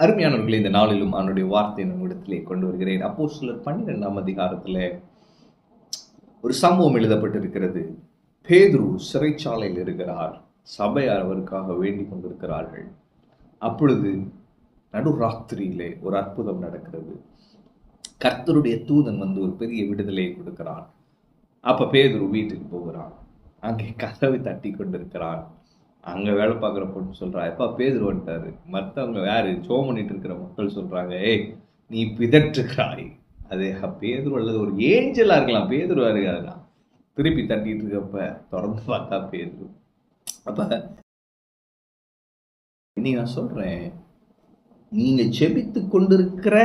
அருமையானவர்களே, இந்த நாளிலும் அவனுடைய வார்த்தை நம்மிடத்திலே கொண்டு வருகிறேன். அப்போஸ்தலர் 12ஆம் அதிகாரத்துல ஒரு சம்பவம் எழுதப்பட்டிருக்கிறது. பேதுரு சிறைச்சாலையில் இருக்கிறார். சபையார் அவருக்காக வேண்டிக் கொண்டிருக்கிறார்கள். அப்பொழுது நடுராத்திரியிலே ஒரு அற்புதம் நடக்கிறது. கர்த்தருடைய தூதன் வந்து ஒரு பெரிய விடுதலையை கொடுக்கிறான். அப்ப பேதுரு வீட்டுக்கு போகிறான். அங்கே கதவை தட்டி கொண்டிருக்கிறான். அங்க வேலை பார்க்குற பொண்ணு சொல்றா, எப்பா பேதுரு வந்துட்டாரு. மற்றவங்க யாரு ஜெபம் பண்ணிட்டு இருக்கிற மக்கள் சொல்றாங்க, ஏய் நீ பிதற்றுகிறாய். அது பேதுரு அல்லது ஒரு ஏஞ்சலா இருக்கலாம், பேதுருவா இருக்காதுதான். திருப்பி தட்டிட்டு இருக்கப்ப திறந்து பார்த்தா பேதுரு. அப்ப இன்னைக்கு நான் சொல்றேன், நீங்க ஜெபித்து கொண்டிருக்கிற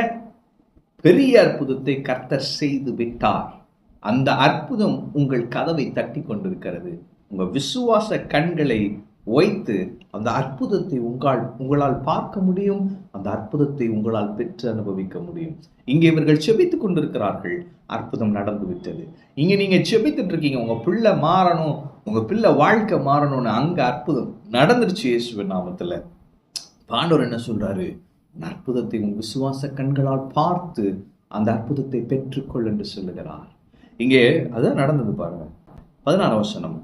பெரிய அற்புதத்தை கர்த்தர் செய்து விட்டார். அந்த அற்புதம் உங்கள் கதவை தட்டி கொண்டிருக்கிறது. உங்க விசுவாச கண்களை வைத்து அந்த அற்புதத்தை உங்களால் பார்க்க முடியும். அந்த அற்புதத்தை உங்களால் பெற்று அனுபவிக்க முடியும். இங்கே இவர்கள் செபித்துக் கொண்டிருக்கிறார்கள். அற்புதம் நடந்து விட்டது. இங்க நீங்க செபித்துட்டு இருக்கீங்க, உங்க பிள்ளை மாறணும், உங்க பிள்ளை வாழ்க்கை மாறணும்னு. அங்க அற்புதம் நடந்துருச்சு இயேசுவின் நாமத்துல. ஆண்டவர் என்ன சொல்றாரு? அற்புதத்தை உங்க விசுவாச கண்களால் பார்த்து அந்த அற்புதத்தை பெற்றுக்கொள் என்று சொல்லுகிறார். இங்கே அதான் நடந்தது பாருங்க. 16 வசனம்.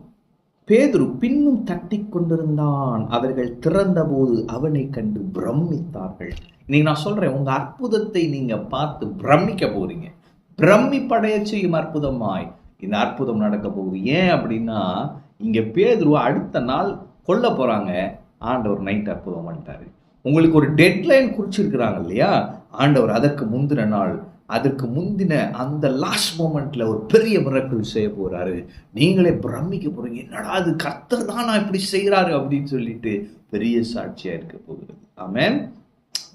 பேதுரு பின்னும் தட்டி கொண்டிருந்தான். அவர்கள் திறந்த போது அவனை கண்டு பிரமித்தார்கள். இன்னைக்கு நான் சொல்றேன், உங்க அற்புதத்தை நீங்க பார்த்து பிரமிக்க போறீங்க. பிரமிப்படைய செய்யும் அற்புதமாய் இந்த அற்புதம் நடக்க போகுது. ஏன் அப்படின்னா, இங்க பேதுரு அடுத்த நாள் கொல்ல போறாங்க. ஆண்டவர் நைட் அற்புதம் பண்ணிட்டாரு. உங்களுக்கு ஒரு டெட்லைன் குறிச்சிருக்கிறாங்க இல்லையா? ஆண்டவர் அதற்கு முந்தின நாள், அதற்கு முந்தின அந்த லாஸ்ட் மொமெண்ட்ல ஒரு பெரிய மிரக்கல் செய்ய போறாரு. நீங்களே பிரமிக்க போறீங்க, என்னடா அது கர்த்தர் தான் நான் இப்படி செய்யறாரு அப்படின்னு சொல்லிட்டு பெரிய சாட்சியா இருக்க போகிறது. ஆமென்.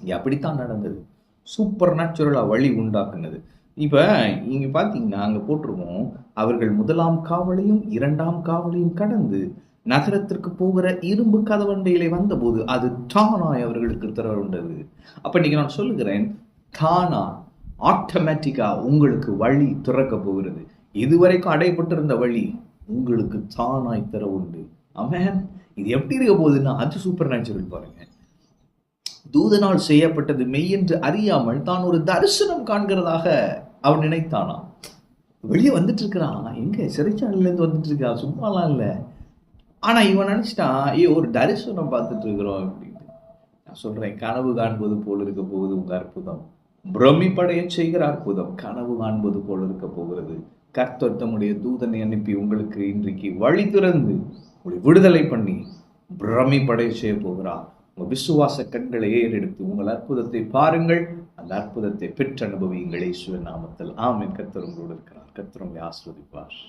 இங்க அப்படித்தான் நடந்தது. சூப்பர் நேச்சுரலா வழி உண்டாக்குனது. இப்ப இங்க பாத்தீங்கன்னா அங்க போட்டிருக்கோம், அவர்கள் 1ஆம் காவலையும் 2ஆம் காவலையும் கடந்து நகரத்திற்கு போகிற இரும்பு கதவண்டையிலே வந்தபோது அது தானாய் அவர்களுக்கு திறவுண்டது. அப்ப இன்னைக்கு நான் சொல்லுகிறேன், தானா ஆட்டோமேட்டிக்கா உங்களுக்கு வழி திறக்க போகிறது. இதுவரைக்கும் அடைபட்டிருந்த வழி உங்களுக்கு தானாய் திற உண்டு. ஆமென். இது எப்படி இருக்க போகுதுன்னா, அது சூப்பர் நேச்சுரல் பாருங்க. தூதனால் செய்யப்பட்டது மெய் என்று அறியாமல் தான் ஒரு தரிசனம் காண்கிறதாக அவன் நினைத்தானாம். வெளியே வந்துட்டு இருக்கிறான், எங்க சிறைச்சாலையில இருந்து வந்துட்டு இருக்கான், சும்மாலாம் இல்ல. ஆனா இவன் நினைச்சிட்டான், ஐயோ ஒரு தரிசனம் பார்த்துட்டு இருக்கிறோம் அப்படின்னு. நான் சொல்றேன், கனவு காண்பது போல் இருக்க போகுது உங்க அற்புதம். பிரமிப்படைய செய்கிற அற்புதம் கனவு காண்பது போல் இருக்க போகிறது. கர்த்தர் தம்முடைய தூதனை அனுப்பி உங்களுக்கு இன்றைக்கு வழி திறந்து உங்களை விடுதலை பண்ணி பிரமிப்படைய செய்ய போகிறார். உங்க விசுவாச கண்களை ஏறெடுத்து உங்கள் அற்புதத்தை பாருங்கள். அந்த அற்புதத்தை பெற்று அனுபவியுங்கள் இயேசுவின் நாமத்தில். ஆமென். கர்த்தர் உங்களோடு இருக்கிறார். கர்த்தர் உங்களை ஆசீர்வதிப்பார்.